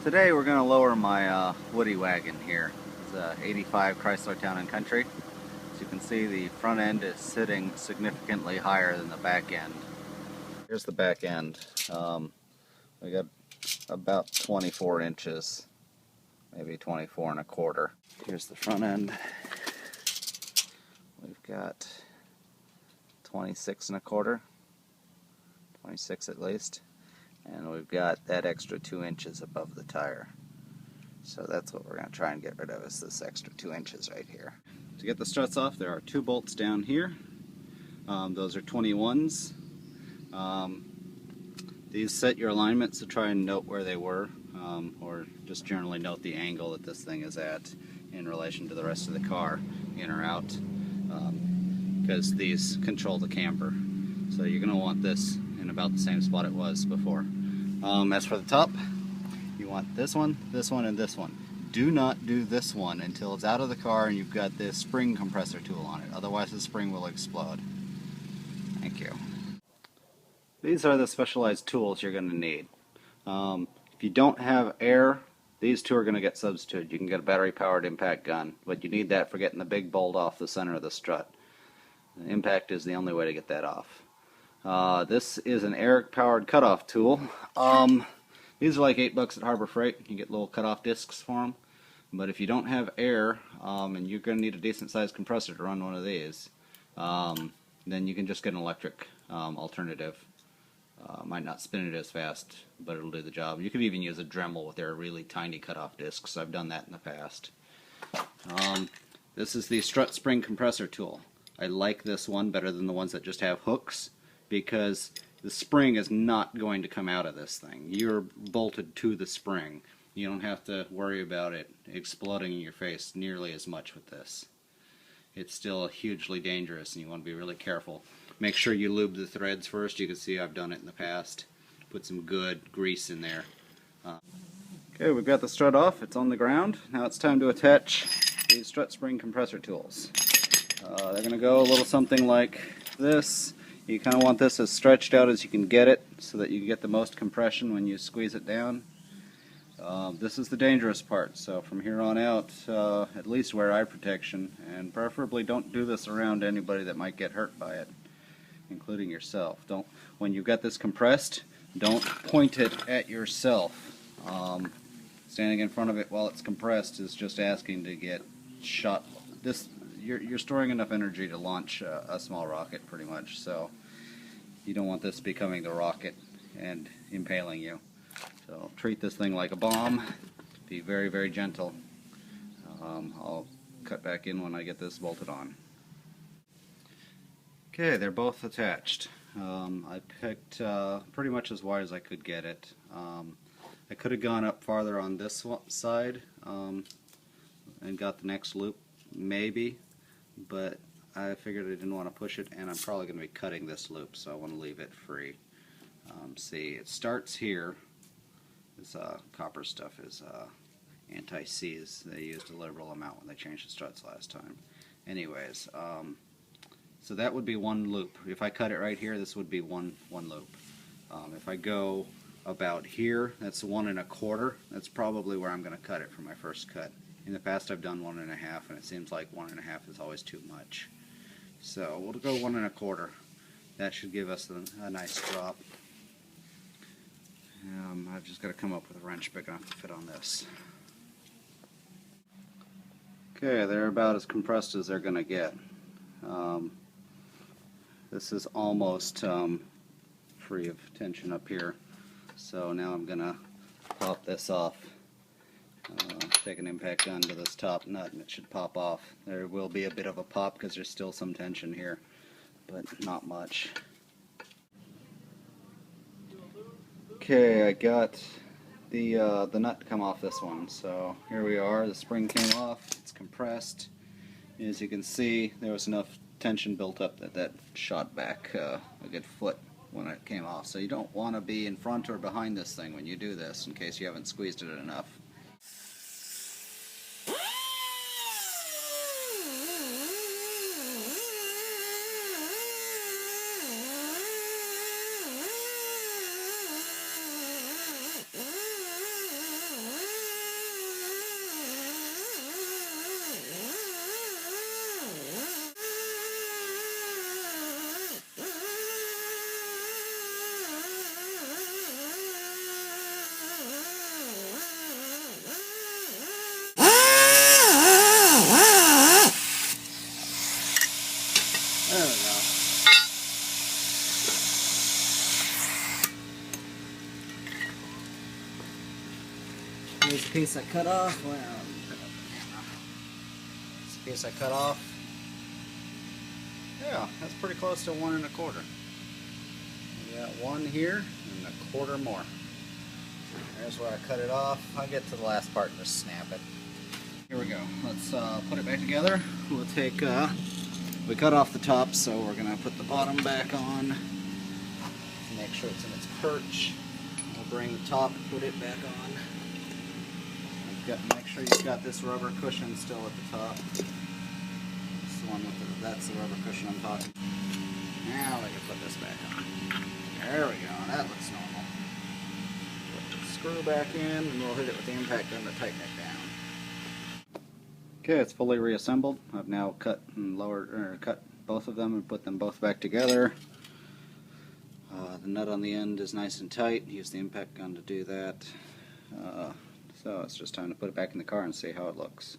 Today we're going to lower my Woody wagon here. It's a 85 Chrysler Town & Country. As you can see, the front end is sitting significantly higher than the back end. Here's the back end. We got about 24 inches, maybe 24 and a quarter. Here's the front end. We've got 26 and a quarter, 26 at least. And we've got that extra 2 inches above the tire. So that's what we're going to try and get rid of, is this extra 2 inches right here. To get the struts off, there are 2 bolts down here. Those are 21s. These set your alignment, so try and note where they were, or just generally note the angle that this thing is at in relation to the rest of the car, in or out, because these control the camber. So you're going to want this in about the same spot it was before. As for the top, you want this one, and this one. Do not do this one until it's out of the car and you've got this spring compressor tool on it. Otherwise the spring will explode. Thank you. These are the specialized tools you're going to need. If you don't have air, these two are going to get substituted. You can get a battery-powered impact gun, but you need that for getting the big bolt off the center of the strut. The impact is the only way to get that off. This is an air-powered cutoff tool. These are like $8 at Harbor Freight. You can get little cutoff discs for them. But if you don't have air, and you're going to need a decent-sized compressor to run one of these, then you can just get an electric alternative. Might not spin it as fast, but it'll do the job. You could even use a Dremel with their really tiny cutoff discs. I've done that in the past. This is the Strut spring compressor tool. I like this one better than the ones that just have hooks, because the spring is not going to come out of this thing. You're bolted to the spring. You don't have to worry about it exploding in your face nearly as much with this. It's still hugely dangerous, and you want to be really careful. Make sure you lube the threads first. You can see I've done it in the past. Put some good grease in there. Okay, we've got the strut off. It's on the ground. Now it's time to attach these strut spring compressor tools. They're going to go a little something like this. You kind of want this as stretched out as you can get it so that you can get the most compression when you squeeze it down. This is the dangerous part, so from here on out, at least wear eye protection, and preferably don't do this around anybody that might get hurt by it, including yourself. When you've got this compressed, don't point it at yourself. Standing in front of it while it's compressed is just asking to get shot. You're storing enough energy to launch a small rocket, pretty much, so you don't want this becoming the rocket and impaling you. So treat this thing like a bomb. Be very, very gentle. I'll cut back in when I get this bolted on. Okay, they're both attached. I picked pretty much as wide as I could get it. I could have gone up farther on this side and got the next loop, maybe. But I figured I didn't want to push it, and I'm probably going to be cutting this loop, so I want to leave it free. See, it starts here. This copper stuff is anti-seize. They used a liberal amount when they changed the struts last time. Anyways, so that would be one loop. If I cut it right here, this would be one loop. If I go about here, that's 1 1/4. That's probably where I'm going to cut it for my first cut. In the past I've done 1 1/2, and it seems like 1 1/2 is always too much. So we'll go 1 1/4. That should give us a nice drop. I've just got to come up with a wrench big enough to fit on this. Okay, they're about as compressed as they're going to get. This is almost free of tension up here. So now I'm going to pop this off. Take an impact gun to this top nut and it should pop off. There will be a bit of a pop because there's still some tension here, but not much. Okay, I got the nut to come off this one. So here we are. The spring came off. It's compressed. As you can see, there was enough tension built up that shot back a good foot when it came off. So you don't want to be in front or behind this thing when you do this, in case you haven't squeezed it enough. Here's a piece I cut off. Well, it's a piece I cut off. Yeah, that's pretty close to 1 1/4. We got 1 here and 1/4 more. There's where I cut it off. I'll get to the last part and just snap it. Here we go. Let's put it back together. We'll take, we cut off the top, so we're going to put the bottom back on. Make sure it's in its perch. We'll bring the top and put it back on. Make sure you've got this rubber cushion still at the top. That's the one with the, that's the rubber cushion I'm talking. Now we can put this back on. There we go. That looks normal. Put the screw back in, and we'll hit it with the impact gun to tighten it down. Okay, it's fully reassembled. I've now cut and lowered, or cut both of them and put them both back together. The nut on the end is nice and tight. Use the impact gun to do that. So it's just time to put it back in the car and see how it looks.